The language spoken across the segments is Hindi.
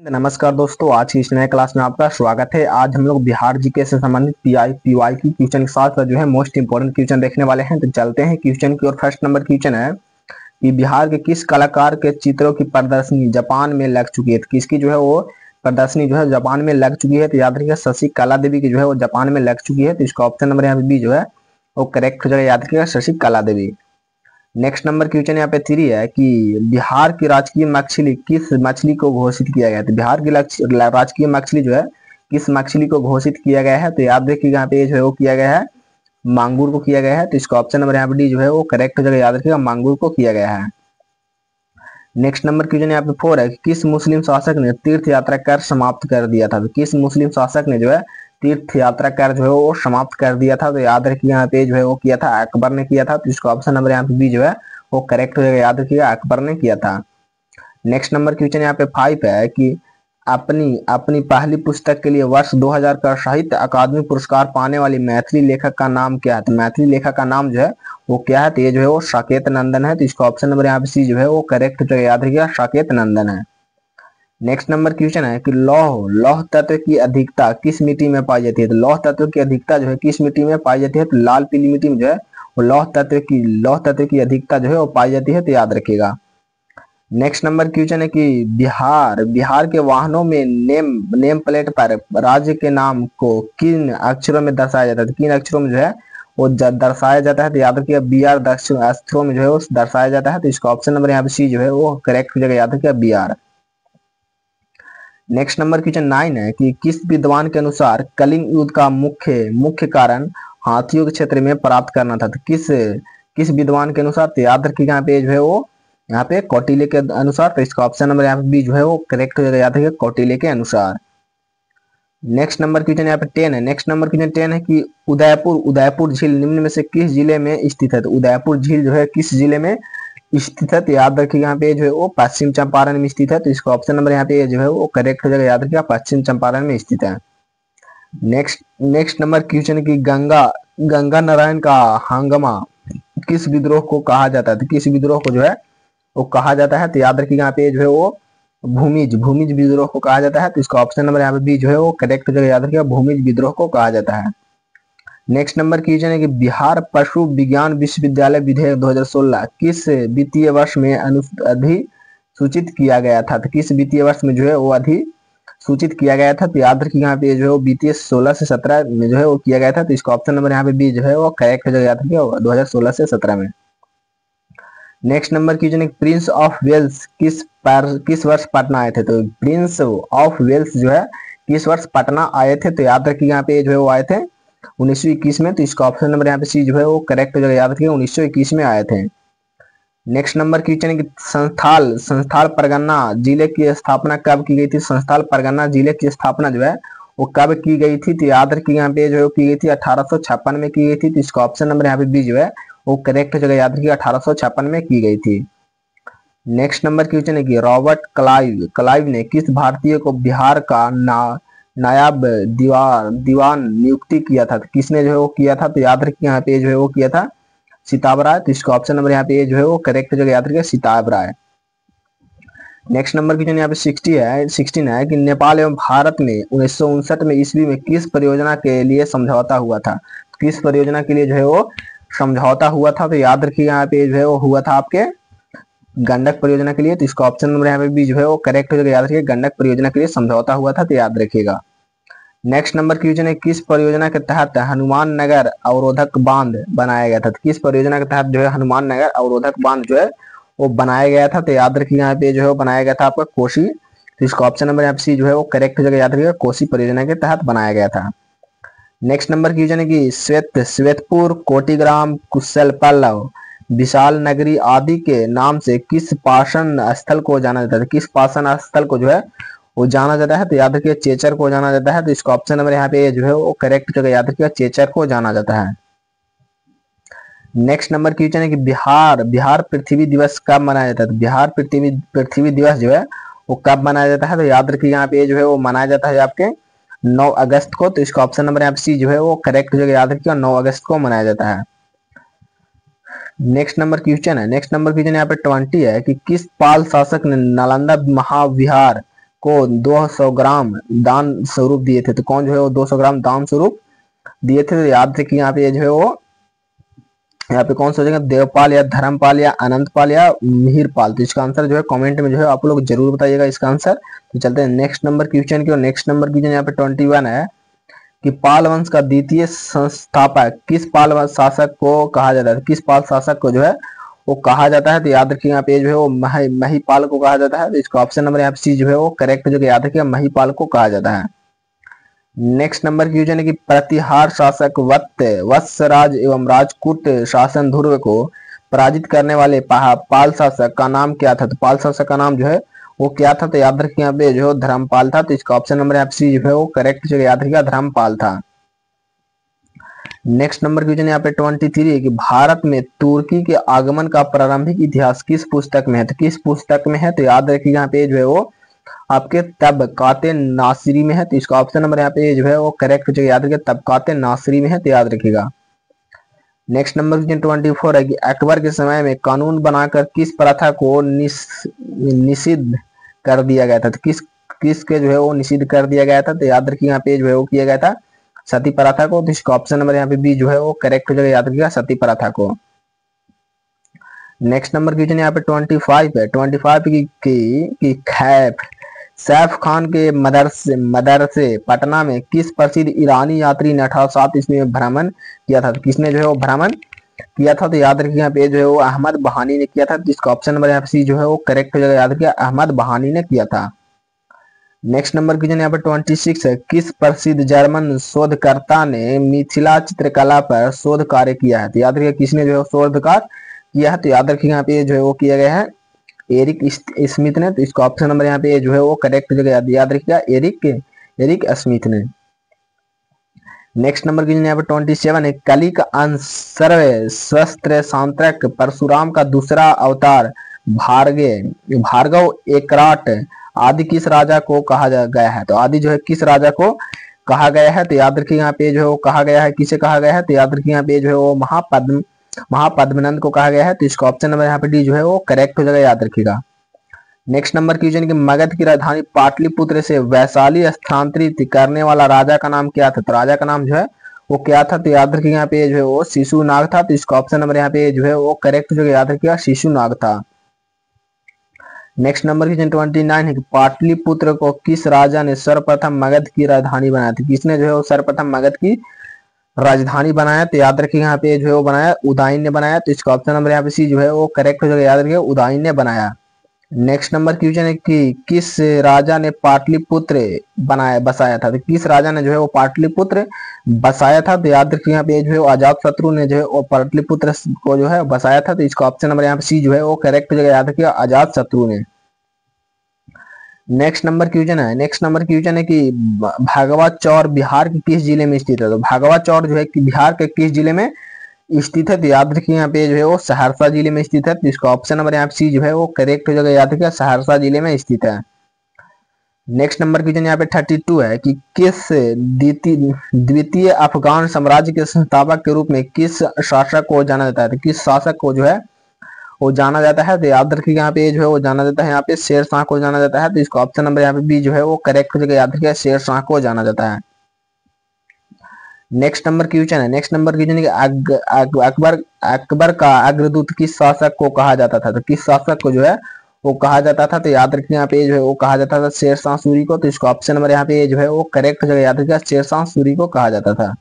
नमस्कार दोस्तों, आज की इस नए क्लास में आपका स्वागत है। आज हम लोग बिहार जीके से संबंधित पीवाई की क्वेश्चन के साथ जो है मोस्ट इंपोर्टेंट क्वेश्चन देखने वाले हैं। तो चलते हैं क्वेश्चन की ओर। फर्स्ट नंबर क्वेश्चन है कि बिहार के किस कलाकार के चित्रों की प्रदर्शनी जापान में लग चुकी है। तो किसकी जो है वो प्रदर्शनी जो है जापान में लग चुकी है। तो याद रखिएगा शशि कला देवी की जो है वो जापान में लग चुकी है। तो इसका ऑप्शन नंबर यहाँ पे बी जो है वो करेक्ट हो जाएगा। याद रखिएगा शशि कला देवी। नेक्स्ट नंबर क्वेश्चन यहाँ पे 3 है कि बिहार की राजकीय मछली किस मछली को घोषित किया गया है। तो बिहार की राजकीय मछली जो है किस मछली को घोषित किया गया है। तो याद रखिएगा यहाँ पे जो है वो किया गया है मांगुर को किया गया है। तो इसका ऑप्शन नंबर यहाँ पे डी जो है वो करेक्ट हो जाएगा। याद रखिएगा मांगुर को किया गया है। नेक्स्ट नंबर क्वेश्चन यहाँ पे 4 है कि किस मुस्लिम शासक ने तीर्थ यात्रा कर समाप्त कर दिया था। तो किस मुस्लिम शासक ने जो है तीर्थ यात्रा कर जो है वो समाप्त कर दिया था। तो याद रखिए यहाँ पे जो है वो किया था अकबर ने किया था। तो इसका ऑप्शन नंबर यहाँ पे बी जो है वो करेक्ट हो जाएगा। याद रखिएगा अकबर ने किया था। नेक्स्ट नंबर क्वेश्चन यहाँ पे 5 है कि अपनी अपनी पहली पुस्तक के लिए वर्ष 2000 का साहित्य अकादमी पुरस्कार पाने वाली मैथिली लेखक का नाम क्या है। तो मैथिली लेखक का नाम जो है वो क्या है। तो ये जो है वो साकेत नंदन है। तो इसका ऑप्शन नंबर यहाँ पे सी जो है वो करेक्ट हो जाएगा। याद रखिएगा साकेत नंदन है। नेक्स्ट नंबर क्वेश्चन है कि लौह लौह तत्व की अधिकता किस मिट्टी में पाई जाती है। तो लौह तत्व की अधिकता जो है किस मिट्टी में पाई जाती है। तो लाल पीली मिट्टी में जो है वो लौह तत्व की अधिकता जो है वो पाई जाती है। तो याद रखिएगा। नेक्स्ट नंबर क्वेश्चन है कि बिहार के वाहनों में नेम प्लेट पर राज्य के नाम को किन अक्षरों में दर्शाया जाता है। तो किन अक्षरों में जो है वो दर्शाया जाता है। तो याद रखिएगा BR अक्षरों में जो है वो दर्शाया जाता है। तो इसका ऑप्शन नंबर यहाँ पे सी जो है वो करेक्ट हो जाएगा। याद रखिएगा BR। नेक्स्ट नंबर क्वेश्चन 9 है कि किस विद्वान के अनुसार कलिंग युद्ध का मुख्य कारण हाथियों के क्षेत्र में प्राप्त करना था। तो किस विद्वान के अनुसार। तो याद रखिएगा यहाँ पे जो है वो यहाँ पे कौटिल्य के अनुसार। तो इसका ऑप्शन नंबर यहाँ पे बी जो है वो करेक्ट हो जाएगा। याद रखिएगा कौटिल्य के अनुसार। नेक्स्ट नंबर क्वेश्चन यहाँ पे 10 है। नेक्स्ट नंबर क्वेश्चन 10 है कि उदयपुर झील निम्न में से किस जिले में स्थित है। तो उदयपुर झील जो है किस जिले में स्थित है। तो याद रखिएगा यहाँ पे जो है वो पश्चिम चंपारण में स्थित है। तो इसका ऑप्शन नंबर यहाँ पे जो है वो करेक्ट हो जाएगा। याद रखिएगा पश्चिम चंपारण में स्थित है। नेक्स्ट नंबर क्वेश्चन की गंगा नारायण का हंगामा किस विद्रोह को कहा जाता है। तो किस विद्रोह को जो है वो कहा जाता है। तो याद रखिएगा यहाँ पे जो है वो भूमिज विद्रोह को कहा जाता है। तो इसका ऑप्शन नंबर यहाँ पे बी जो है वो करेक्ट हो जाएगा। याद रखिएगा भूमिज विद्रोह को कहा जाता है। नेक्स्ट नंबर क्वेश्चन है कि बिहार पशु विज्ञान विश्वविद्यालय विधेयक 2016 किस वित्तीय वर्ष में अधिसूचित किया गया था। तो किस वित्तीय वर्ष में जो है वो अधिसूचित किया गया था। तो याद रखिए यहाँ पे जो है वो वित्तीय 16 से 17 में जो है वो किया गया था। तो इसका ऑप्शन नंबर यहाँ पे बी जो है वो करेक्ट हो जाएगा। याद रखिए 2016 से 17 में। नेक्स्ट नंबर क्वेश्चन है प्रिंस ऑफ वेल्स किस वर्ष पटना आए थे। तो प्रिंस ऑफ वेल्स जो है किस वर्ष पटना आए थे। तो याद रखिए यहाँ पे जो है वो आए थे 1921 में। तो इसका ऑप्शन नंबर यहाँ पे सी जो है वो करेक्ट हो जाएगा। याद रखिए 1921 में आए थे। नेक्स्ट नंबर क्वेश्चन है कि संस्थाल परगना जिले की स्थापना कब की गई थी। संस्थाल परगना जिले की स्थापना जो है वो कब की गई थी। तो याद रखिए यहाँ पे जो है की गई थी 1856 में की गई थी। तो इसका ऑप्शन नंबर यहाँ पे बी जो है वो करेक्ट हो जाएगा। याद रखिए 1856 में की गई थी। नेक्स्ट नंबर क्वेश्चन है कि रॉबर्ट क्लाइव ने किस भारतीय को बिहार का नायाब दीवान नियुक्ति किया था। तो किसने जो है वो किया था। तो याद रखिए यहाँ पे जो है वो किया था सिताब राय। तो इसका ऑप्शन नंबर यहाँ पे जो है वो करेक्ट हो जाएगा। याद रखिए सिताब राय। नेक्स्ट नंबर क्वेश्चन यहाँ पे 16 है कि नेपाल एवं भारत में 1959 में ईस्वी में किस परियोजना के लिए समझौता हुआ था। किस परियोजना के लिए जो है वो समझौता हुआ था। तो याद रखिए यहाँ पे जो है वो हुआ था आपके गंडक परियोजना के लिए। तो इसका ऑप्शन नंबर यहाँ पे भी जो है वो करेक्ट हो जाएगा। याद रखिए गंडक परियोजना के लिए समझौता हुआ था। तो याद रखिएगा। नेक्स्ट नंबर क्वेश्चन है किस परियोजना के तहत हनुमान नगर अवरोधक बांध बनाया गया था। तो किस परियोजना के तहत जो है हनुमान नगर अवरोधक बांध जो है वो बनाया गया था। तो याद रखिए यहाँ पे जो है बनाया गया था आपका कोसी। तो इसका ऑप्शन नंबर यहाँ पे सी जो है वो करेक्ट हो जाएगा। याद रखिएगा कोसी परियोजना के तहत बनाया गया था। नेक्स्ट नंबर क्वेश्चन है कि श्वेतपुर कोटिग्राम कुशल पल्लव विशाल नगरी आदि के नाम से किस पाषाण स्थल को जाना जाता है। किस पाषाण स्थल को जो है वो जाना जाता है। तो याद रखिए चेचर को जाना जाता है। तो इसका ऑप्शन नंबर यहाँ पे जो है वो करेक्ट जगह याद रखिएगा चेचर को जाना जाता है। नेक्स्ट नंबर क्वेश्चन है कि बिहार पृथ्वी दिवस कब मनाया जाता है। तो बिहार पृथ्वी दिवस जो है वो कब मनाया जाता है। तो याद रखिए यहाँ पे जो है वो मनाया जाता है आपके 9 अगस्त को। तो इसका ऑप्शन नंबर यहाँ पे सी जो है वो करेक्ट जगह याद रखिएगा 9 अगस्त को मनाया जाता है। नेक्स्ट नंबर क्वेश्चन यहाँ पे 20 है कि किस पाल शासक ने नालंदा महाविहार को 200 ग्राम दान स्वरूप दिए थे। तो कौन जो है वो 200 ग्राम दान स्वरूप दिए थे? तो याद रखिए यहाँ पे जो है वो, यहाँ पे कौन सा हो जाएगा, देवपाल या धर्मपाल या अनंतपाल या मिहिरपाल। तो इसका आंसर जो है कमेंट में जो है आप लोग जरूर बताइएगा इसका आंसर। तो चलते हैं नेक्स्ट नंबर क्वेश्चन की। और नेक्स्ट नंबर क्वेश्चन यहाँ पे 21 है कि पाल वंश का द्वितीय संस्थापक किस पाल वंश शासक को कहा जाता है? किस पाल शासक को जो है वो कहा जाता है? तो याद रखिए यहाँ पे जो है वो महिपाल को कहा जाता है। तो इसका ऑप्शन नंबर यहाँ पे सी जो है वो करेक्ट जो याद रखिए महिपाल को कहा जाता है। नेक्स्ट नंबर क्वेश्चन है कि प्रतिहार शासक वत्सराज एवं राजपूत शासन ध्रुव को पराजित करने वाले पाल शासक का नाम क्या था? तो पाल शासक का नाम जो है वो क्या था? तो याद रखिए यहाँ पे जो धर्मपाल था। तो इसका ऑप्शन नंबर यहाँ पे सी जो है वो करेक्ट जो याद रखिएगा धर्मपाल था। नेक्स्ट नंबर क्वेश्चन यहाँ पे 23 है कि भारत में तुर्की के आगमन का प्रारंभिक इतिहास किस पुस्तक में है? तो किस पुस्तक में है? तो याद रखिएगा यहाँ पे जो है वो आपके तबकाते नासिरी में है। तो इसका ऑप्शन नंबर यहाँ पे जो है वो करेक्ट जो याद रखिएगा तबकाते नासिरी में है। तो याद रखिएगा। नेक्स्ट नंबर क्वेश्चन 24 है कि अकबर के समय में कानून बनाकर किस प्रथा को निषिद्ध कर दिया गया था? तो किसके जो है वो निषिद्ध कर दिया गया था? तो याद रखिए यहाँ पे जो है वो किया गया था सती प्रथा को। तो इसका ऑप्शन नंबर यहाँ पे बी जो है वो करेक्ट जो याद रखिएगा सती प्रथा को। नेक्स्ट नंबर क्वेश्चन यहाँ पे 25 है। 25 की सैफ खान के मदरसे पटना में किस प्रसिद्ध ईरानी यात्री ने 1807 ईस्वी में भ्रमण किया था? तो किसने जो है वो भ्रमण किया था? तो याद रखिए यहाँ पे जो है वो अहमद बहानी ने किया था। जिसका ऑप्शन नंबर यहाँ पे सी जो है वो करेक्ट हो जाएगा याद रखिए अहमद बहानी ने किया था। नेक्स्ट नंबर क्वेश्चन यहाँ पे 26 है किस प्रसिद्ध जर्मन शोधकर्ता ने मिथिला चित्रकला पर शोध कार्य किया है? तो याद रखिए किसने जो है शोध कार्य किया है? तो याद रखिए यहाँ पे जो है वो किया गया है एरिक स्मिथ ने। तो इसका ऑप्शन नंबर यहाँ पे जो है वो करेक्ट जगह याद रखिएगा एरिक स्मिथ ने। नेक्स्ट नंबर क्वेश्चन यहाँ पे 27 है कली का अंश सर्व शस्त्र सांत्रक परशुराम का दूसरा अवतार भार्गव एकराट आदि किस राजा को कहा गया है? तो आदि जो है किस राजा को कहा गया है? तो याद रखिए यहाँ पे जो है वो कहा गया है किसे कहा गया है? तो याद रखिए यहाँ पे जो है वो महापद्मनंद को कहा गया है। तो इसका ऑप्शन नंबर यहाँ पे डी जो है वो करेक्ट हो जाएगा याद रखिएगा। नेक्स्ट नंबर क्वेश्चन की मगध की राजधानी पाटलिपुत्र से वैशाली स्थानांतरित करने वाला राजा का नाम क्या था? तो राजा का नाम जो है वो क्या था? तो याद रखिएगा यहाँ पे जो है वो शिशुनाग था। तो इसका ऑप्शन नंबर यहाँ पे जो है वो करेक्ट जो याद रखिएगा शिशुनाग था। नेक्स्ट नंबर क्वेश्चन 29 है कि पाटलिपुत्र को किस राजा ने सर्वप्रथम मगध की राजधानी बनाया था? किसने जो है वो सर्वप्रथम मगध की राजधानी बनाया? तो याद रखिए यहाँ पे जो है वो बनाया उदयन ने बनाया। तो इसका ऑप्शन नंबर यहाँ पे सी जो है वो करेक्ट हो जाएगा याद रखिए उदयन ने बनाया। नेक्स्ट नंबर क्वेश्चन है कि किस राजा ने पाटलिपुत्र बसाया था? तो किस राजा ने जो है वो पाटलिपुत्र बसाया था? तो याद रखिए यहाँ पे जो है अजात शत्रु ने जो है वो पाटलिपुत्र को जो है बसाया था। तो इसका ऑप्शन नंबर यहाँ पे सी जो है वो करेक्ट हो जाएगा याद रखिए अजात शत्रु ने। नेक्स्ट नंबर क्वेश्चन है कि भागवा चौर बिहार के किस जिले में स्थित है? तो भागवा चौर जो है कि बिहार के किस जिले में स्थित है? तो याद रखिए यहाँ पे जो है वो सहरसा जिले में स्थित है। तो इसका ऑप्शन नंबर यहाँ पे सी जो है वो करेक्ट हो जाएगा याद रखिए सहरसा जिले में स्थित है। नेक्स्ट नंबर क्वेश्चन यहाँ पे 32 है कि किस द्वितीय अफगान साम्राज्य के संस्थापक के रूप में किस शासक को जाना जाता है? तो किस शासक को जो है वो जाना जाता है? तो याद रखिए यहाँ पे जो है वो जाना जाता है यहाँ पे शेर शाह को जाना जाता है। तो इसका ऑप्शन नंबर यहाँ पे बी जो है वो करेक्ट हो जाएगा याद रखिए शेर शाह को जाना जाता है। नेक्स्ट नंबर क्वेश्चन है अकबर का अग्रदूत किस शासक को कहा जाता था? तो किस शासक को जो है वो कहा जाता था? तो याद रखिए यहाँ पे जो है वो कहा जाता था शेर शाह सूरी को। तो इसका ऑप्शन नंबर यहाँ पे जो है वो करेक्ट हो जाएगा याद रखिएगा शेर शाह सूरी को कहा जाता था।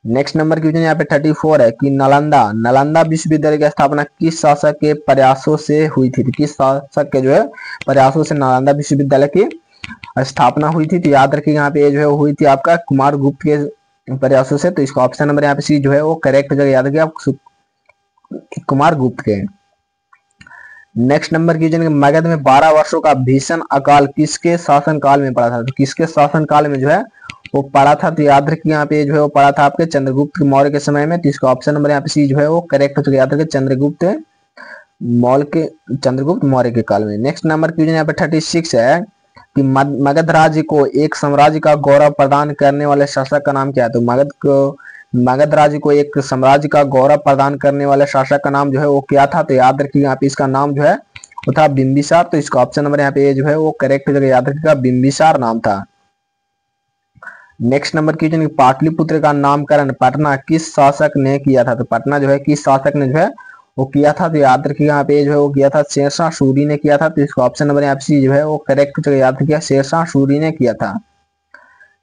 नेक्स्ट नंबर क्वेश्चन यहाँ पे 34 है कि नालंदा विश्वविद्यालय की स्थापना किस शासक के प्रयासों से हुई थी? तो किस शासक के जो है प्रयासों से नालंदा विश्वविद्यालय की स्थापना हुई थी? तो याद रखिए यहाँ पे जो है हुई थी आपका कुमार गुप्त के प्रयासों से। तो इसका ऑप्शन नंबर यहाँ पे सी जो है वो करेक्ट हो जाएगा याद रखिए आप कुमार गुप्त के। नेक्स्ट नंबर क्वेश्चन मगध में 12 वर्षों का भीषण अकाल किसके शासनकाल में पड़ा था? तो किसके शासनकाल में जो है वो पड़ा था? तो याद रखिए यहाँ पे जो है वो पड़ा था आपके चंद्रगुप्त मौर्य के समय में। तो इसका ऑप्शन नंबर यहाँ पे सी जो है वो करेक्ट हो जाएगा याद रखिए चंद्रगुप्त मौर्य के काल में। नेक्स्ट नंबर क्वेश्चन यहाँ पे 36 है कि मगध राज्य को एक साम्राज्य का गौरव प्रदान करने वाले शासक का नाम क्या है? तो मगध राज्य को एक साम्राज्य का गौरव प्रदान करने वाले शासक का नाम जो है वो क्या था? तो याद रखिए यहाँ पे इसका नाम जो है वो था बिंबिसार। तो इसका ऑप्शन नंबर यहाँ पे जो है वो करेक्ट जगह याद रखिएगा, बिंबिसार नाम था। नेक्स्ट नंबर क्वेश्चन, पाटलिपुत्र का नामकरण पटना किस शासक ने किया था? तो पटना जो है किस शासक ने जो है वो किया था? तो याद रखिएगा यहाँ पे जो है वो किया था शेरशाह सूरी ने किया था। तो इसका ऑप्शन नंबर यहाँ पे जो है वो करेक्ट जगह याद रखिएगा, शेरशाह सूरी ने किया था।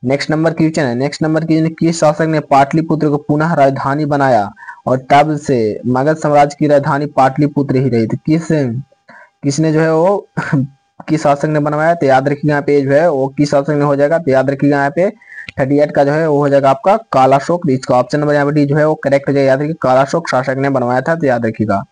नेक्स्ट नंबर क्वेश्चन है, नेक्स्ट नंबर क्वेश्चन, किस शासक ने पाटलिपुत्र को पुनः राजधानी बनाया और तब से मगध साम्राज्य की राजधानी पाटलिपुत्र ही रही? तो किसने जो है वो किस शासक ने बनवाया? तो याद रखिएगा यहाँ पे जो है वो किस शासक ने हो जाएगा? तो याद रखिएगा यहाँ पे 38 का जो है वो हो जाएगा आपका कालाशोक। इसका ऑप्शन नंबर यहाँ पे जो है वो करेक्ट हो जाएगा, याद रखिए कालाशोक शासक ने बनवाया था। तो याद रखिएगा।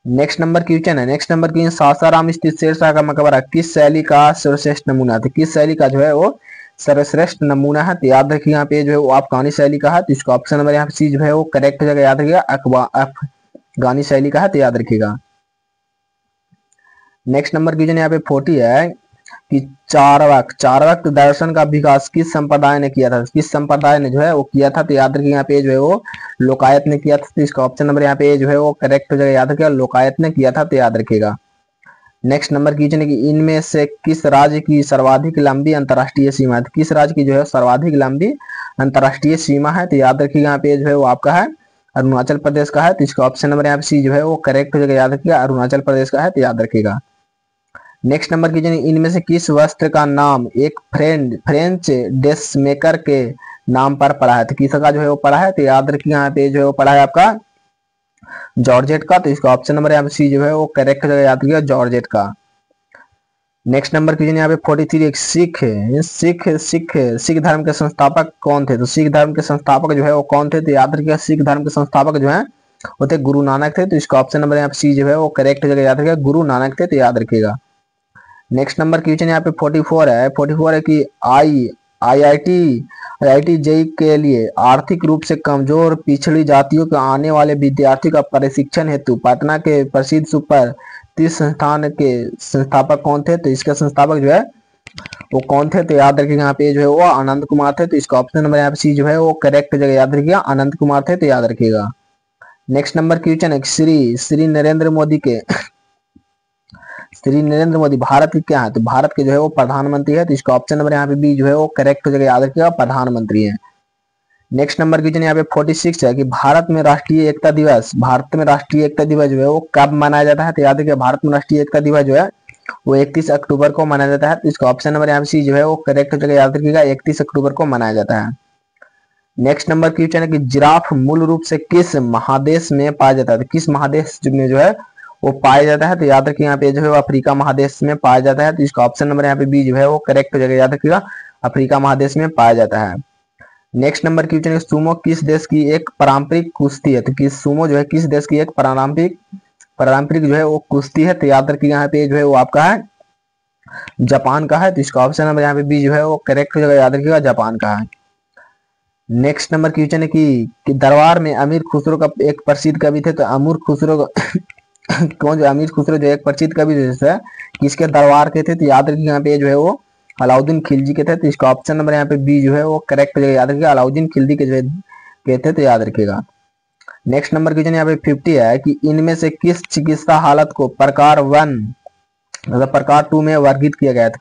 नेक्स्ट नंबर क्वेश्चन है, नेक्स्ट नंबर क्वेश्चन, सासाराम स्थित शेरशाह का मकबरा किस शैली का सर्वश्रेष्ठ नमूना था? किस शैली का जो है वो सर्वश्रेष्ठ नमूना है? तो याद रखिए यहाँ पे जो है वो अफगानी शैली का है। तो इसका ऑप्शन नंबर यहाँ पे सी जो है वो करेक्ट हो जाएगा, याद रखिएगा अफगानी शैली का है। तो याद रखिएगा। नेक्स्ट नंबर क्वेश्चन यहाँ पे 40 है कि चारवाक दर्शन का विकास किस संप्रदाय ने किया था? किस संप्रदाय ने जो है वो किया था? तो याद रखिए यहाँ पे जो है वो लोकायत ने किया था। तो इसका ऑप्शन नंबर यहाँ पे जो है वो करेक्ट हो जाएगा, याद रखिएगा लोकायत ने किया था। तो याद रखिएगा। नेक्स्ट नंबर क्वेश्चन है कि इनमें से किस राज्य की सर्वाधिक लंबी अंतरराष्ट्रीय सीमा है? किस राज्य की जो है सर्वाधिक लंबी अंतरराष्ट्रीय सीमा है? तो याद रखिएगा यहाँ पे जो है वो आपका है अरुणाचल प्रदेश का है। तो इसका ऑप्शन नंबर यहाँ पे सी जो है वो करेक्ट हो जाएगा, याद रखिएगा अरुणाचल प्रदेश का है। तो याद रखिएगा। नेक्स्ट नंबर क्वेश्चन, इनमें से किस वस्त्र का नाम एक फ्रेंच ड्रेसमेकर के नाम पर पड़ा है? तो किसका जो है वो पड़ा है? तो याद रखिए यहाँ पे जो है वो पड़ा है आपका जॉर्जेट का। तो इसका ऑप्शन नंबर यहाँ पे सी जो है वो करेक्ट जगह याद रखिएगा जॉर्जेट का। नेक्स्ट नंबर क्वेश्चन यहाँ पे 43, एक सिख धर्म के संस्थापक कौन थे? तो सिख धर्म के संस्थापक जो है वो कौन थे? तो याद रखिएगा सिख धर्म के संस्थापक जो है वो थे गुरु नानक थे। तो इसका ऑप्शन नंबर यहाँ पे सी जो है वो करेक्ट जगह याद रखिएगा गुरु नानक थे। तो याद रखिएगा। नेक्स्ट नंबर क्वेश्चन यहाँ पे 44 है, 44 है कि आईआईटी जेई के लिए आर्थिक रूप से कमजोर पिछड़ी जातियों के आने वाले विद्यार्थियों का प्रशिक्षण हेतु पटना के प्रसिद्ध सुपर 30 संस्थान के संस्थापक कौन थे? तो इसके संस्थापक जो है वो कौन थे? तो याद रखिएगा यहाँ पे जो है वो आनंद कुमार थे। तो इसका ऑप्शन नंबर यहाँ पे सी जो है वो करेक्ट जगह याद रखिएगा आनंद कुमार थे। तो याद रखिएगा। नेक्स्ट नंबर क्वेश्चन है, श्री नरेंद्र मोदी भारत के क्या है? तो भारत के जो है वो प्रधानमंत्री है। तो इसका ऑप्शन नंबर यहाँ पे बी जो है वो करेक्ट हो जाएगा, याद रखिएगा प्रधानमंत्री है। नेक्स्ट नंबर क्वेश्चन यहाँ पे 46 है कि भारत में राष्ट्रीय एकता दिवस जो है वो कब मनाया जाता है? तो याद रखिएगा भारत में राष्ट्रीय एकता दिवस जो है वो 31 अक्टूबर को मनाया जाता है। तो इसका ऑप्शन नंबर यहाँ पे सी जो है वो करेक्ट हो जाएगा, याद रखिएगा 31 अक्टूबर को मनाया जाता है। नेक्स्ट नंबर क्वेश्चन है कि जिराफ मूल रूप से किस महादेश में पाया जाता है? तो किस महादेश में जो है वो पाया जाता है? तो याद रखिए यहाँ पे जो है वो अफ्रीका महादेश में पाया जाता है। तो इसका ऑप्शन नंबर यहाँ पे बी जो है वो करेक्ट हो जाएगा, याद रखिएगा अफ्रीका महादेश में पाया जाता है। नेक्स्ट नंबर क्वेश्चन है, सुमो किस देश की एक पारंपरिक कुश्ती है? तो किस सुमो जो है किस देश की एक पारंपरिक जो है वो कुश्ती है? तो याद रखिए यहाँ पे जो है वो आपका है जापान का है। तो इसका ऑप्शन नंबर यहाँ पे बी जो है वो करेक्ट हो जाएगा, याद रखिएगा जापान का है। नेक्स्ट नंबर क्वेश्चन है कि दरबार में अमीर खुसरो का एक प्रसिद्ध कवि थे। तो अमीर खुसरो कौन जो अमीर खुसरो जो एक प्रसिद्ध कवि है किसके दरबार के थे? तो याद रखिए यहाँ पे जो है वो अलाउद्दीन खिलजी के थे। तो इसका ऑप्शन नंबर यहाँ पे बी जो है वो करेक्ट हो जाएगा, याद रखिएगा अलाउद्दीन खिलजी के जो है के थे। तो याद रखिएगा। नेक्स्ट नंबर क्वेश्चन यहाँ पे 50 है कि इनमें से किस चिकित्सा हालत को प्रकार 1 मतलब प्रकार 2 में वर्गीकृत किया गया है? तो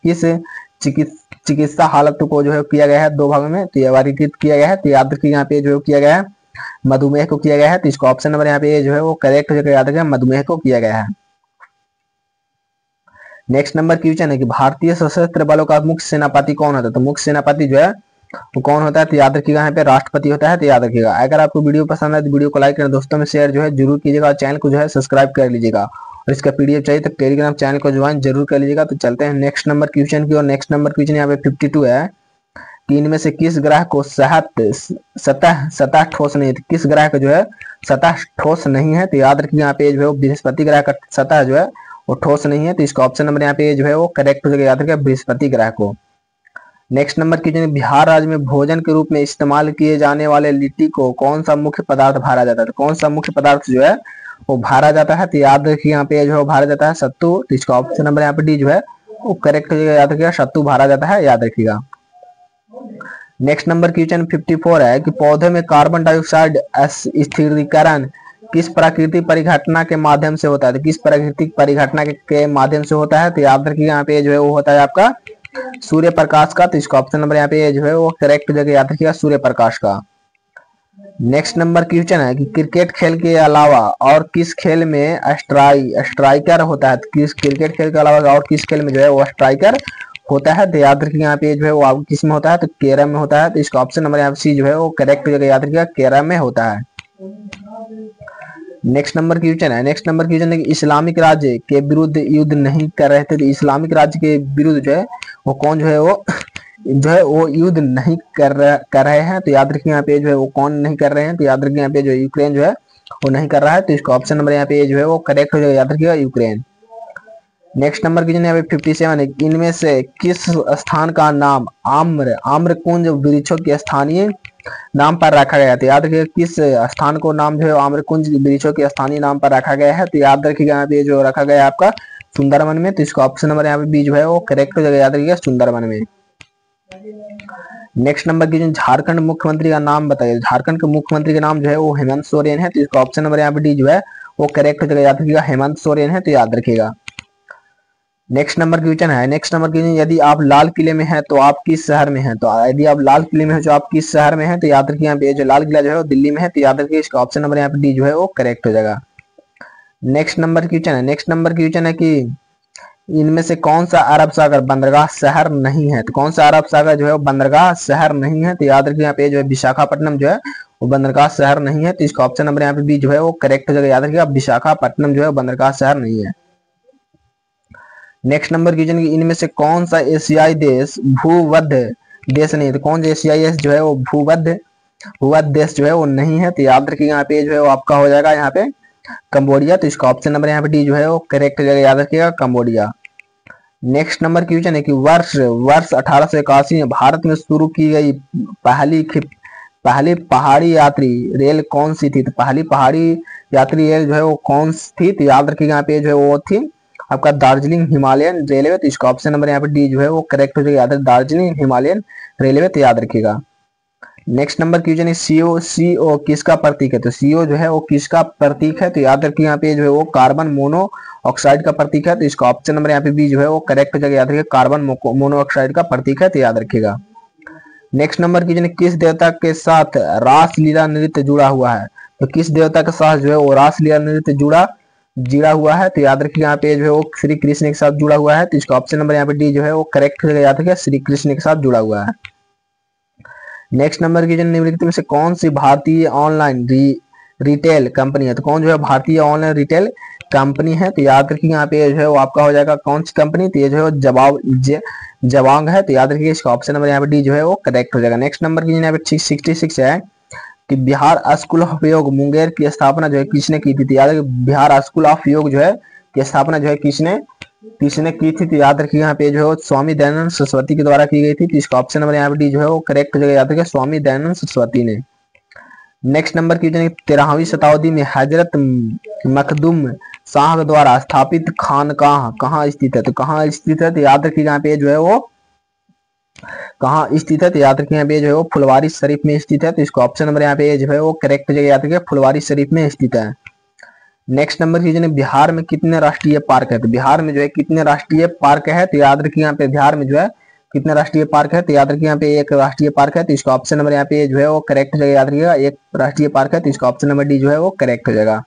किस चिकित्सा हालत को जो है किया गया है 2 भागों में, तो यह वर्गीकृत किया गया है। तो याद रखिए यहाँ पे जो किया गया है मधुमेह को किया गया है। तो इसका ऑप्शन नंबर यहाँ पे जो है वो करेक्ट हो जाएगा, याद रखिएगा मधुमेह को किया गया है। नेक्स्ट नंबर क्वेश्चन है कि भारतीय सशस्त्र बलों का मुख्य सेनापति कौन होता है? तो मुख्य सेनापति जो है वो कौन होता है? तो याद रखिएगा यहाँ पे राष्ट्रपति होता है। तो याद रखिएगा। अगर आपको वीडियो पसंद है तो वीडियो को लाइक करें, दोस्तों में शेयर जो है जरूर कीजिएगा और चैनल को जो है सब्सक्राइब कर लीजिएगा और इसका पीडीएफ चाहिए तो टेलीग्राम चैनल को ज्वाइन जरूर कर लीजिएगा। तो चलते हैं नेक्स्ट नंबर क्वेश्चन की और नेक्स्ट नंबर क्वेश्चन यहाँ पे 52 है कि इनमें से किस ग्रह को सतह ठोस नहीं है? तो किस ग्रह का जो है सतह ठोस नहीं है? तो याद रखिए यहाँ पे जो है बृहस्पति ग्रह का सतह जो है वो ठोस नहीं है। तो इसका ऑप्शन नंबर यहाँ पे जो है वो करेक्ट हो जाएगा, याद रखिए बृहस्पति ग्रह को। नेक्स्ट नंबर क्वेश्चन, बिहार राज्य में भोजन के रूप में इस्तेमाल किए जाने वाले लिट्टी को कौन सा मुख्य पदार्थ भारा जाता है? तो कौन सा मुख्य पदार्थ जो है वो भारा जाता है? तो याद रखिए यहाँ पे जो है भारा जाता है सत्तू। तो इसका ऑप्शन नंबर यहाँ पे डी जो है वो करेक्ट हो जाएगा, याद रखिएगा सत्तू भारा जाता है, याद रखिएगा। नेक्स्ट नंबर क्वेश्चन 54 है कि पौधे में कार्बन डाइऑक्साइड स्थिरीकरण किस प्राकृतिक परिघटना के माध्यम से होता है? तो किस प्राकृतिक परिघटना के माध्यम से होता है? तो याद रखिए यहाँ पे जो है वो होता है आपका सूर्य प्रकाश का। तो इसका ऑप्शन नंबर यहाँ पे जो है वो करेक्ट जगह याद रखिएगा, सूर्य प्रकाश का। नेक्स्ट नंबर क्वेश्चन है कि क्रिकेट खेल के अलावा और किस खेल में स्ट्राइकर होता है? तो किस क्रिकेट खेल के अलावा और किस खेल में जो है वो स्ट्राइकर होता है? तो याद रखिए यहाँ पे जो है वो किस में होता है? तो कैरम में होता है। तो इसका ऑप्शन नंबर यहाँ पे सी जो है वो करेक्ट जगह याद रखिएगा, कैरम में होता है। नेक्स्ट नंबर क्वेश्चन है कि इस्लामिक राज्य के विरुद्ध युद्ध नहीं कर रहे थे। तो इस्लामिक राज्य के विरुद्ध जो है वो कौन जो है वो युद्ध नहीं कर रहे हैं? तो याद रखिए यहाँ पे जो है वो कौन नहीं कर रहे हैं? तो याद रखिए यहाँ पे जो यूक्रेन जो है वो नहीं कर रहा है। तो इसका ऑप्शन नंबर यहाँ पे जो है वो करेक्ट हो जाएगा, याद रखिएगा, यूक्रेन। नेक्स्ट नंबर क्वेश्चन यहाँ पे 57 है, इनमें से किस स्थान का नाम आम्रकुंज वृक्षों के स्थानीय नाम पर रखा गया? तो याद रखिएगा किस स्थान को नाम जो है आम्रकुंज वृक्षों के स्थानीय नाम पर रखा गया है? तो याद रखिएगा यहाँ पे जो रखा गया है आपका सुंदरवन में। तो इसका ऑप्शन नंबर यहाँ पे बी जो है वो करेक्ट हो जाएगा, याद रखिएगा, सुंदरवन में। नेक्स्ट नंबर क्वेश्चन, झारखंड मुख्यमंत्री का नाम बताइए। झारखंड के मुख्यमंत्री का नाम जो है वो हेमंत सोरेन है। तो इसका ऑप्शन नंबर यहाँ पे डी जो है वो करेक्ट हो जाएगा, याद रखिएगा, हेमंत सोरेन है। तो याद रखिएगा। नेक्स्ट नंबर क्वेश्चन है, यदि आप लाल किले में हैं तो आप किस शहर में हैं? तो यदि आप लाल किले में हैं तो आप किस शहर में हैं? तो याद रखिए यहाँ पे जो लाल किला जो है वो दिल्ली में है। तो याद रखिए इसका ऑप्शन नंबर यहाँ पे डी जो है वो करेक्ट हो जाएगा। नेक्स्ट नंबर क्वेश्चन है कि इनमें से कौन सा अरब सागर बंदरगाह शहर नहीं है? तो कौन सा अरब सागर जो है वो बंदरगाह शहर नहीं है? तो याद रखिए यहाँ पे जो है विशाखापट्टनम जो है वो बंदरगाह शहर नहीं है। तो इसका ऑप्शन नंबर यहाँ पे बी जो है वो करेक्ट हो जाएगा, याद रखिएगा, विशाखापट्टनम जो है बंदरगाह शहर नहीं है। नेक्स्ट नंबर क्वेश्चन, इनमें से कौन सा एशियाई देश भूमध्य देश नहीं है? तो कौन सा एशियाई देश जो है वो भूमध्य देश जो है वो नहीं है? तो याद रखिएगा यहाँ पे जो है वो आपका हो जाएगा यहाँ पे कंबोडिया। तो इसका ऑप्शन नंबर यहाँ पे डी जो है वो करेक्ट हो जाएगा, याद रखिएगा, कंबोडिया। नेक्स्ट नंबर क्वेश्चन है कि वर्ष 1881 में भारत में शुरू की गई पहली पहाड़ी यात्री रेल कौन सी थी? तो पहली पहाड़ी यात्री रेल जो है वो कौन सी थी? तो याद रखिएगा यहाँ पे जो है वो थी आपका दार्जिलिंग हिमालयन रेलवे। तो इसका ऑप्शन नंबर यहाँ पे डी जो है वो करेक्ट हो जाएगा, याद है, दार्जिलिंग हिमालयन रेलवे। तो याद रखिएगा। नेक्स्ट नंबर क्वेश्चन है CO किसका प्रतीक है? तो CO जो है वो किसका प्रतीक है? तो याद रखिए यहाँ पे जो है वो कार्बन मोनोऑक्साइड का प्रतीक है। तो इसका ऑप्शन नंबर यहाँ पे बी जो है वो करेक्ट हो जाएगा, याद रखिए, कार्बन मोनोऑक्साइड का प्रतीक है। तो याद रखिएगा। नेक्स्ट नंबर क्वेश्चन है किस देवता के साथ रासलीला नृत्य जुड़ा हुआ है? तो किस देवता के साथ जो है वो रासलीला नृत्य जुड़ा हुआ है? तो याद रखिए यहाँ पे जो है वो श्री कृष्ण के साथ जुड़ा हुआ है। तो इसका ऑप्शन नंबर यहाँ पे डी जो है वो करेक्ट हो जाएगा, याद रखिए, श्री कृष्ण के साथ जुड़ा हुआ है। नेक्स्ट नंबर क्वेश्चन, निम्नलिखित में से कौन सी भारतीय ऑनलाइन रिटेल कंपनी है? तो कौन जो है भारतीय ऑनलाइन रिटेल कंपनी है? तो याद रखिए यहाँ पे जो है वो आपका हो जाएगा कौन सी कंपनी? तो ये जो है जबांग है। तो याद रखिए इसका ऑप्शन नंबर यहाँ पे डी जो है वो करेक्ट हो जाएगा। नेक्स्ट नंबर क्वेश्चन यहाँ पे 66 है कि बिहार स्कूल ऑफ योग मुंगेर की स्थापना जो है किसने की थी? तो याद रखिए बिहार स्कूल ऑफ योग जो है की स्थापना जो है किसने की थी? तो याद रखिए यहाँ पे जो है स्वामी दयानंद सरस्वती के द्वारा की गई थी। तो इसका ऑप्शन नंबर यहाँ पे डी जो है वो करेक्ट हो जाएगा, याद रखिए, स्वामी दयानंद सरस्वती ने। नेक्स्ट नंबर क्वेश्चन 13वीं शताब्दी में हजरत मखदूम शाह के द्वारा स्थापित खानकाह कहाँ स्थित है? तो कहाँ स्थित है? तो याद रखिए यहाँ पे जो है वो कहाँ स्थित है? तो याद रखिए यहाँ पे जो है वो फुलवारी शरीफ में स्थित है। तो इसका ऑप्शन नंबर यहाँ पे जो है वो करेक्ट जगह, याद रखिए, फुलवारी शरीफ में स्थित है। नेक्स्ट नंबर क्वेश्चन है बिहार में कितने राष्ट्रीय पार्क है? तो बिहार में जो है कितने राष्ट्रीय पार्क है? तो याद रखिए यहाँ पे बिहार में जो है कितने राष्ट्रीय पार्क है? तो याद रखिए यहाँ पे एक राष्ट्रीय पार्क है। तो इसका ऑप्शन नंबर यहाँ पे जो है वो करेक्ट हो जाएगा, याद रखिएगा, एक राष्ट्रीय पार्क है। तो इसका ऑप्शन नंबर डी जो है वो करेक्ट हो जाएगा।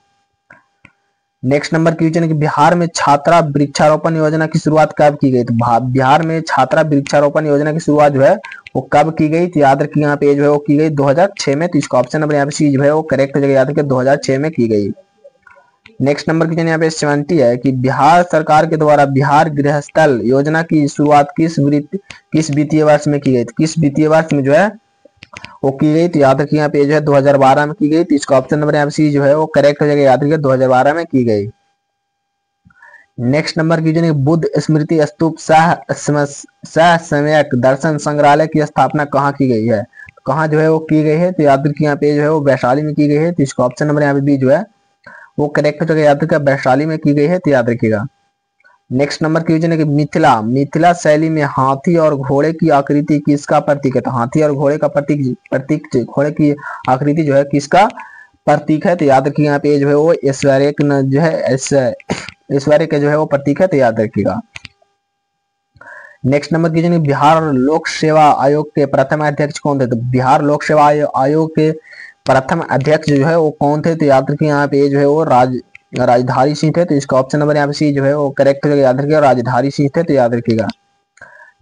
नेक्स्ट नंबर क्वेश्चन है कि बिहार में छात्रा वृक्षारोपण योजना की शुरुआत कब की गई? तो बिहार में छात्रा वृक्षारोपण योजना की शुरुआत जो है वो कब की गई? तो याद रखिए यहाँ पे जो है वो की गई 2006 में। तो इसका ऑप्शन नंबर यहाँ पे सी जो है वो करेक्ट हो जाएगा, याद रखिए, 2006 में की गई। नेक्स्ट नंबर क्वेश्चन यहाँ पे 70 है कि बिहार सरकार के द्वारा बिहार गृहस्थल योजना की शुरुआत किस वित्तीय वर्ष में की गई? किस वित्तीय वर्ष में जो है वो की गई? तो याद रखिए यहाँ पे जो है 2012 में की गई। तो इसका ऑप्शन नंबर यहाँ पे सी जो है वो करेक्ट हो जाएगा, याद रखिए, 2012 में की गई। नेक्स्ट नंबर क्वेश्चन है बुद्ध स्मृति स्तूप सह सम्यक दर्शन संग्रहालय की स्थापना कहाँ की गई है? कहाँ जो है वो की गई है? तो याद रखिए यहाँ पे जो है वो वैशाली में की गई है। तो इसका ऑप्शन नंबर यहाँ पे बी जो है वो करेक्ट हो जाएगा, याद रखिएगा, वैशाली में की गई है। तो याद रखिएगा। नेक्स्ट नंबर क्वेश्चन है कि मिथिला शैली में हाथी और घोड़े की आकृति किसका प्रतीक है? तो हाथी और घोड़े का प्रतीक घोड़े की आकृति जो है किसका प्रतीक है, तो याद रखिएगा यहाँ पे जो है वो ऐश्वर्य जो है ऐश्वर्य का जो है वो प्रतीक है, तो याद रखिएगा। नेक्स्ट नंबर कीजिए, बिहार लोक सेवा आयोग के प्रथम अध्यक्ष कौन थे? तो बिहार लोक सेवा आयोग के प्रथम अध्यक्ष जो है वो कौन थे? तो याद रखिए यहाँ पे जो है वो राजधारी सिंह थे, तो इसका ऑप्शन नंबर यहाँ पे सी जो है वो करेक्ट है, याद रखिएगा राजधारी सिंह थे, तो याद रखिएगा।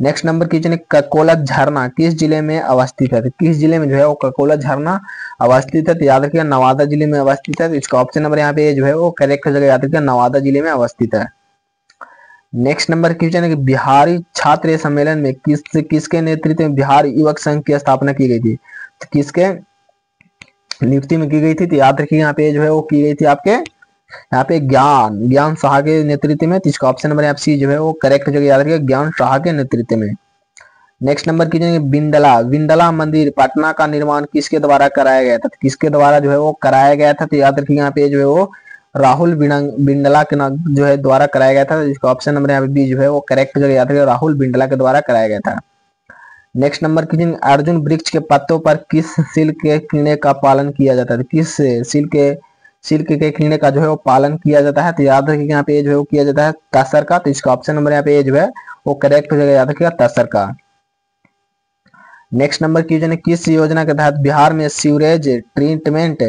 नेक्स्ट नंबर कीजिए, ककोलत झरना किस जिले में अवस्थित है? तो किस जिले में जो है वो ककोलत झरना अवस्थित है? तो याद रखिएगा नवादा जिले में अवस्थित है, तो इसका ऑप्शन नंबर यहाँ पे जो है वो करेक्ट जगह याद रखिएगा नवादा जिले में अवस्थित है। नेक्स्ट नंबर क्वेश्चन है कि बिहारी छात्र सम्मेलन में किसके नेतृत्व में बिहार युवक संघ की स्थापना की गई थी? तो किसके नियुक्ति में की गई थी? तो याद रखिए यहाँ पे जो है वो की गई थी आपके यहाँ पे ज्ञान शाह के नेतृत्व में, तो इसका ऑप्शन नंबर यहाँ सी जो है वो करेक्ट जगह याद रखिएगा ज्ञान शाह के नेतृत्व में। नेक्स्ट नंबर कीजिए, विंदला मंदिर पटना का निर्माण किसके द्वारा कराया गया था? तो किसके द्वारा जो है वो कराया गया था? तो याद रखिए यहाँ पे जो है वो राहुल बिंडला के जो है द्वारा कराया गया था, जिसका ऑप्शन नंबर यहाँ पे बी जो है वो करेक्ट जगह याद रखिएगा राहुल बिंडला के द्वारा कराया गया था। नेक्स्ट नंबर कीजिए, अर्जुन वृक्ष के पत्तों पर किस सिल्क के कीड़े का पालन किया जाता है? किस सिल्क के कीड़े का जो है वो पालन किया जाता है? तो याद रखिए यहाँ पे जो है वो किया जाता है तसर का, तो इसका ऑप्शन नंबर यहाँ पे जो है वो करेक्ट जगह याद रखिएगा तसर का। नेक्स्ट नंबर क्वेश्चन, किस योजना के तहत बिहार में सीवरेज ट्रीटमेंट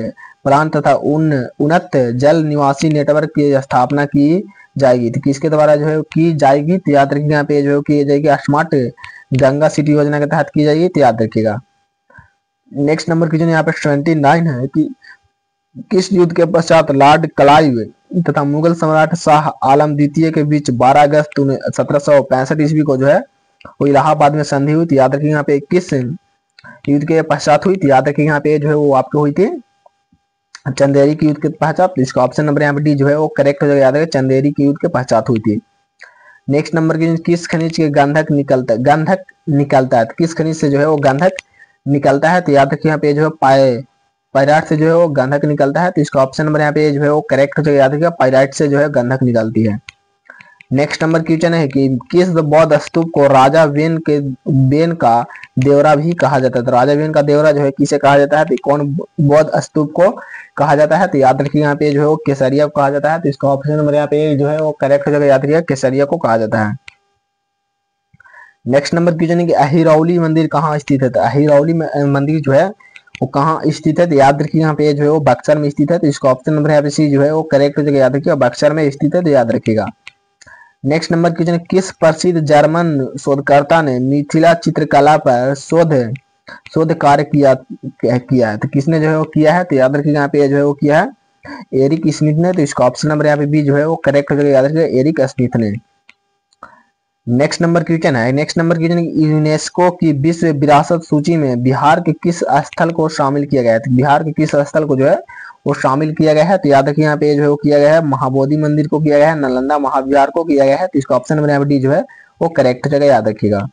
प्लांट तथा उन्नत जल निवासी नेटवर्क की स्थापना की जाएगी? तो किसके द्वारा जो है की जाएगी? तो याद रखिएगा यहाँ पे जो है की जाएगी स्मार्ट गंगा सिटी योजना के तहत की जाएगी, तो याद रखिएगा। नेक्स्ट नंबर क्वेश्चन यहाँ पे 29 है कि किस युद्ध के पश्चात लॉर्ड क्लाइव तथा मुगल सम्राट शाह आलम द्वितीय के बीच 12 अगस्त 1765 ईस्वी को जो है वो इलाहाबाद में संधि हुई? तो याद रखिए यहाँ पे किस युद्ध के पश्चात हुई? तो याद रखिए यहाँ पे जो है वो आपको हुई थी चंदेरी की युद्ध के पश्चात, तो इसका ऑप्शन नंबर यहाँ पे डी जो है वो करेक्ट जगह याद रखिए चंदेरी की युद्ध के पश्चात हुई थी। नेक्स्ट नंबर की किस खनिज के गंधक निकलता है? किस खनिज से जो है वो गंधक निकलता है? तो याद रखिए यहाँ पे जो है पायराइट से जो है वो गंधक निकलता है, तो इसका ऑप्शन नंबर यहाँ पे जो है वो करेक्ट जगह याद रखिएगा पायराइट से जो है गंधक निकलती है। नेक्स्ट नंबर क्वेश्चन है कि किस बौद्ध स्तूप को राजा वेन का देवरा भी कहा जाता है? तो राजा वेन का देवरा जो है किसे कहा जाता है? तो कौन बौद्ध स्तूप को कहा जाता है? तो याद रखिए यहाँ पे जो है वो केसरिया को कहा जाता है, तो इसका ऑप्शन नंबर यहाँ पे जो है वो करेक्ट जगह याद रखिएगा केसरिया को कहा जाता है। नेक्स्ट नंबर क्वेश्चन है कि अहिरौली मंदिर कहाँ स्थित है? तो अहिरौली मंदिर जो है वो कहाँ स्थित है? तो याद रखिए यहाँ पे जो है वो बक्सर में स्थित है, तो इसका ऑप्शन नंबर यहाँ पे सी जो है वो करेक्ट जगह याद रखिएगा बक्सर में स्थित है, तो याद रखिएगा। नेक्स्ट नंबर क्वेश्चन, किस प्रसिद्ध जर्मन शोधकर्ता ने मिथिला चित्रकला पर शोध कार्य किया है? तो किसने जो है वो किया है? तो याद रखिएगा यहाँ पे जो है वो किया है एरिक स्मिथ ने, तो इसका ऑप्शन नंबर यहाँ पे बी जो है वो करेक्ट जगह याद रखिएगा एरिक स्मिथ ने। नेक्स्ट नंबर क्वेश्चन है, यूनेस्को की विश्व विरासत सूची में बिहार के किस स्थल को शामिल किया गया है? तो बिहार के किस स्थल को जो है वो शामिल किया गया है? तो याद रखिए यहाँ पे जो है वो किया गया है महाबोधि मंदिर को किया गया है, नालंदा महाविहार को किया गया है, तो इसका ऑप्शन नंबर यहाँ पे डी जो है वो करेक्ट जगह याद रखिएगा।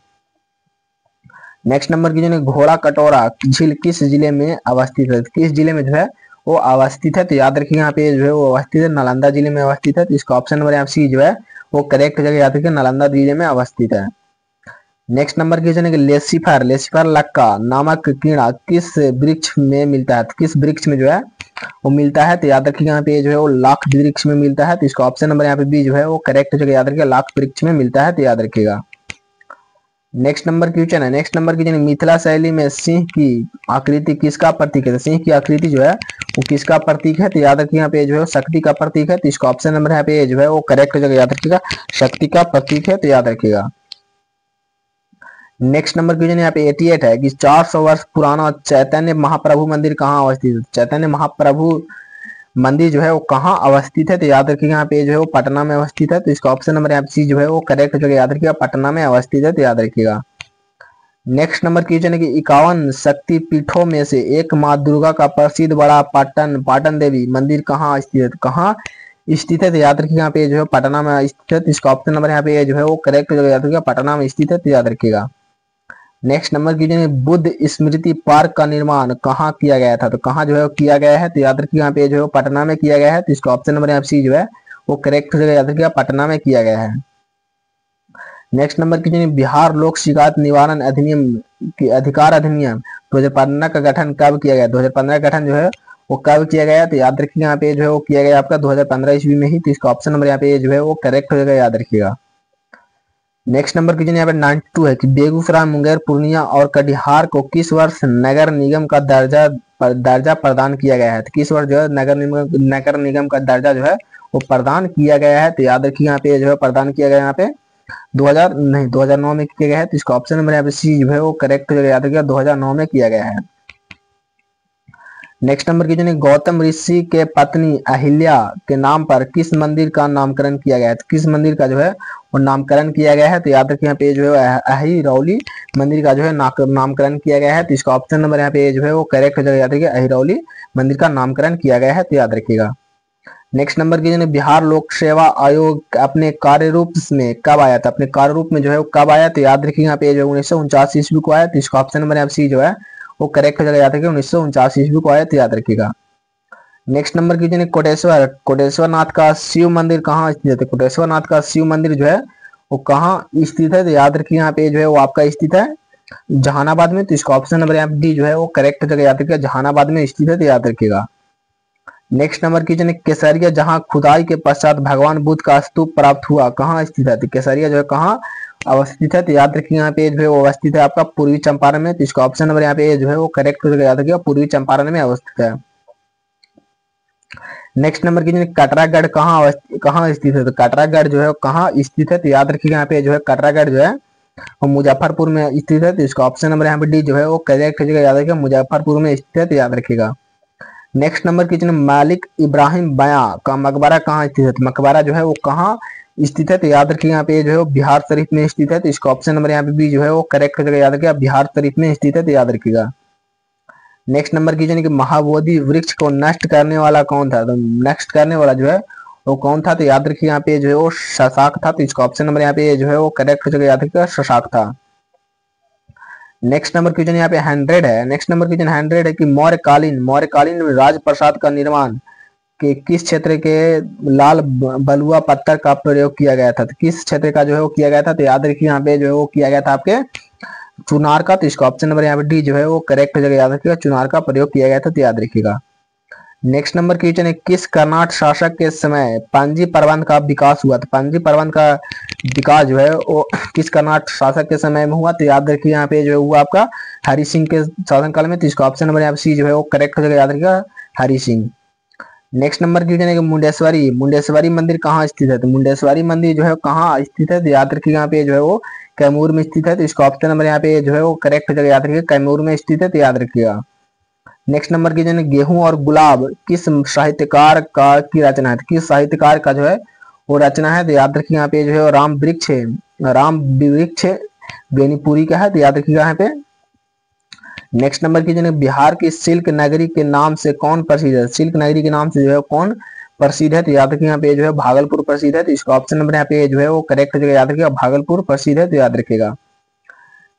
नेक्स्ट नंबर की जो घोड़ा कटोरा झील किस जिले में अवस्थित है? किस जिले में जो है वो अवस्थित है? तो याद रखिए यहाँ पे जो है वो अवस्थित है नालंदा जिले में अवस्थित है, तो इसका ऑप्शन नंबर यहाँ सी जो है वो करेक्ट जगह याद रखिए नालंदा जिले में अवस्थित है। नेक्स्ट नंबर क्वेश्चन है कि लेसिफर लक्का नामक कीड़ा किस वृक्ष में मिलता है? तो किस वृक्ष में जो है वो मिलता है? तो याद रखिए यहाँ पे जो है वो लाख वृक्ष में मिलता है, तो इसका ऑप्शन नंबर यहाँ पे बी जो है वो करेक्ट जगह याद रखिएगा लाख वृक्ष में मिलता है, तो याद रखिएगा। नेक्स्ट नंबर क्वेश्चन है, नेक्स्ट नंबर क्वेश्चन मिथिला शैली में सिंह की आकृति किसका प्रतीक है? सिंह की आकृति जो है वो किसका प्रतीक है? तो याद रखिए यहाँ पे जो है शक्ति का प्रतीक है, तो इसका ऑप्शन नंबर यहाँ पे जो है वो करेक्ट जगह याद रखिएगा शक्ति का प्रतीक है, तो याद रखिएगा। नेक्स्ट नंबर क्वेश्चन यहाँ पे 88 है कि 400 वर्ष पुराना चैतन्य महाप्रभु मंदिर कहाँ अवस्थित है? चैतन्य महाप्रभु मंदिर जो है वो कहाँ अवस्थित है? तो याद रखिएगा यहाँ पे जो है वो पटना में अवस्थित है, तो इसका ऑप्शन नंबर यहाँ पे सी जो है वो करेक्ट जगह याद रखिएगा पटना में अवस्थित है, तो याद रखिएगा। नेक्स्ट नंबर क्वेश्चन है कि 51 शक्ति पीठों में से एक माँ दुर्गा का प्रसिद्ध बड़ा पाटन देवी मंदिर कहाँ स्थित है? कहाँ स्थित है? तो याद रखिएगा यहाँ पे जो है पटना में स्थित है, तो इसका ऑप्शन नंबर यहाँ पे जो है वो करेक्ट जगह याद रखिएगा पटना में स्थित है, तो याद रखिएगा। नेक्स्ट नंबर कीजिए बुद्ध स्मृति पार्क का निर्माण कहाँ किया गया था? तो कहाँ जो है किया गया है? तो याद रखिए यहाँ पे जो है पटना में किया गया है, तो इसका ऑप्शन नंबर यहाँ सी जो है वो करेक्ट जगह याद रखिएगा पटना में किया गया है। नेक्स्ट नंबर कीजिए बिहार लोक शिकायत निवारण अधिनियम की अधिकार अधिनियम 2015 का गठन कब किया गया? 2015 का गठन जो है वो कब किया गया, तो याद रखिएगा यहाँ पे जो है वो किया गया आपका 2015 ईस्वी में ही। तो इसका ऑप्शन नंबर यहाँ पे जो है वो करेक्ट हो जाएगा, याद रखिएगा। नेक्स्ट नंबर क्वेश्चन यहाँ पे 92 है कि बेगूसराय, मुंगेर, पूर्णिया और कटिहार को किस वर्ष नगर निगम का दर्जा प्रदान किया गया है। तो किस वर्ष जो है नगर निगम का दर्जा जो है वो प्रदान किया गया है। तो याद रखिए यहाँ पे जो है प्रदान किया गया यहाँ पे 2009 में किया गया है। तो इसका ऑप्शन नंबर यहाँ पे सी जो है वो करेक्ट हो जाएगा, याद रखिएगा 2009 में किया गया है। नेक्स्ट नंबर क्वेश्चन है गौतम ऋषि के पत्नी अहिल्या के नाम पर किस मंदिर का नामकरण किया गया है। तो किस मंदिर का जो है वो नामकरण किया गया है। तो याद रखिए यहाँ पे जो है अहिरौली मंदिर का जो है नामकरण किया गया है। तो इसका ऑप्शन नंबर यहाँ पे जो है वो करेक्ट हो जाएगा, याद रखिए अहिरौली मंदिर का नामकरण किया गया है। तो याद रखिएगा। नेक्स्ट नंबर क्वेश्चन है बिहार लोक सेवा आयोग अपने कार्य रूप में कब आया था। अपने कार्य रूप में जो है वो कब आया। तो याद रखिए यहाँ पे जो 1949 ईस्वी को आया। तो इसका ऑप्शन नंबर यहाँ पे सी जो है वो करेक्ट हो जाएगा, याद रखिए 1949 ईस्वी को आया। तो याद रखिएगा। नेक्स्ट नंबर क्वेश्चन है कोटेश्वर नाथ का शिव मंदिर कहाँ स्थित है। कोटेश्वर नाथ का शिव मंदिर जो है वो कहाँ स्थित है। तो याद रखिए यहाँ पे जो है वो आपका स्थित है जहानाबाद में। तो इसका ऑप्शन नंबर यहाँ पे डी जो है वो करेक्ट हो जाएगा, याद रखिएगा जहानाबाद में स्थित है। तो याद रखिएगा। नेक्स्ट नंबर क्वेश्चन है केसरिया जहां खुदाई के पश्चात भगवान बुद्ध का स्तूप प्राप्त हुआ कहाँ स्थित है। तो केसरिया जो है कहाँ अवस्थित है। तो याद रखिए यहाँ पे जो है वो अवस्थित है आपका पूर्वी चंपारण में। तो इसका ऑप्शन नंबर यहाँ पे जो है वो करेक्ट हो जाएगा, याद रखिएगा पूर्वी चंपारण में अवस्थित है। नेक्स्ट नंबर क्वेश्चन कटरागढ़ कहाँ स्थित है। तो कटरागढ़ जो है कहाँ स्थित है। तो याद रखिएगा यहाँ पे जो है कटरागढ़ जो है वो मुजफ्फरपुर में स्थित है। तो इसका ऑप्शन नंबर यहाँ पे डी जो है वो करेक्ट हो जाएगा, याद रखिएगा मुजफ्फरपुर में स्थित है। तो याद रखिएगा। नेक्स्ट नंबर क्वेश्चन मालिक इब्राहिम बयां का मकबरा कहाँ स्थित है। तो मकबरा जो है वो कहाँ स्थित है। तो याद रखिए यहाँ पे जो है वो बिहार शरीफ में स्थित है। तो इसका ऑप्शन नंबर यहाँ पे बी जो है वो करेक्ट हो जाएगा, याद रखिएगा बिहार शरीफ में स्थित है। तो याद रखिएगा। नेक्स्ट नंबर क्वेश्चन कि महाबोधि वृक्ष को नष्ट करने वाला कौन था। तो नष्ट करने वाला जो है वो कौन था। तो याद रखिए यहाँ पे जो है वो शशांक था। तो इसका ऑप्शन नंबर यहाँ पे जो है वो करेक्ट हो जाएगा, याद रखिएगा शशांक था। नेक्स्ट नंबर क्वेश्चन यहाँ पे 100 है। नेक्स्ट नंबर क्वेश्चन 100 है कि मौर्यकालीन राजप्रसाद का निर्माण के किस क्षेत्र के लाल बलुआ पत्थर का प्रयोग किया गया था। तो किस क्षेत्र का जो है वो किया गया था। तो याद रखिए यहाँ पे जो है वो किया गया था आपके चुनार का। तो इसका ऑप्शन नंबर यहाँ पे डी जो है वो करेक्ट हो जाएगा, याद रखिएगा चुनार का प्रयोग किया गया था। तो याद रखिएगा। नेक्स्ट नंबर क्वेश्चन है किस कर्नाटक शासक के समय पंजी प्रबंध का विकास हुआ। तो पंजी प्रबंध का विकास जो है वो किस कर्नाटक शासक के समय में हुआ। तो याद रखिए यहाँ पे जो है हुआ आपका हरि सिंह के शासनकाल में। तो इसका ऑप्शन नंबर यहाँ पे सी जो है वो करेक्ट हो जाएगा, याद रखिएगा Hari Singh. Next number question है कि मुंडेश्वरी मंदिर कहाँ स्थित है। तो मुंडेश्वरी मंदिर जो है कहाँ स्थित है। तो याद रखिए यहाँ पे जो है वो कैमूर में स्थित है। तो इसका ऑप्शन नंबर यहाँ पे जो है वो करेक्ट हो जाएगा, याद रखिएगा कैमूर में स्थित है। तो याद रखिएगा। नेक्स्ट नंबर की जो है गेहूं और गुलाब किस साहित्यकार का की रचना है। तो किस साहित्यकार का जो है वो रचना है। तो याद रखिए यहाँ पे जो है राम वृक्ष बेनीपुरी का है। तो याद रखिएगा यहाँ पे। नेक्स्ट नंबर की जो है बिहार की सिल्क नगरी के नाम से कौन प्रसिद्ध है। सिल्क नगरी के नाम से जो है कौन प्रसिद्ध है। तो याद रखिए यहाँ पे जो है भागलपुर प्रसिद्ध है। तो इसका ऑप्शन नंबर यहाँ पे जो है वो करेक्ट हो जाएगा, याद रखिएगा भागलपुर प्रसिद्ध है। तो याद रखिएगा।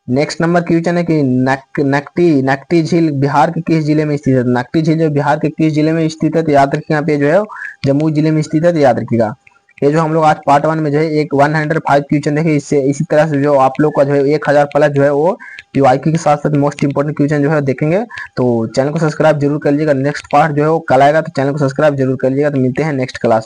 नेक्स्ट नंबर क्वेश्चन है कि नकटी झील बिहार के किस जिले में स्थित है। नकटी झील जो बिहार के किस जिले में स्थित है। तो याद रखिए यहाँ पे जो है जमुई जिले में स्थित है। तो याद रखिएगा। ये जो हम लोग आज पार्ट 1 में जो है एक 105 क्वेश्चन देखे, इससे इसी तरह से जो आप लोग का जो है 1000 प्लस जो है वो पीवाईक्यू के साथ साथ मोस्ट इंपोर्टेंट क्वेश्चन जो है देखेंगे। तो चैनल को सब्सक्राइब जरूर कर लीजिएगा। नेक्स्ट पार्ट जो है वो कल आएगा, तो चैनल को सब्सक्राइब जरूर कर लीजिएगा। तो मिलते हैं नेक्स्ट क्लास।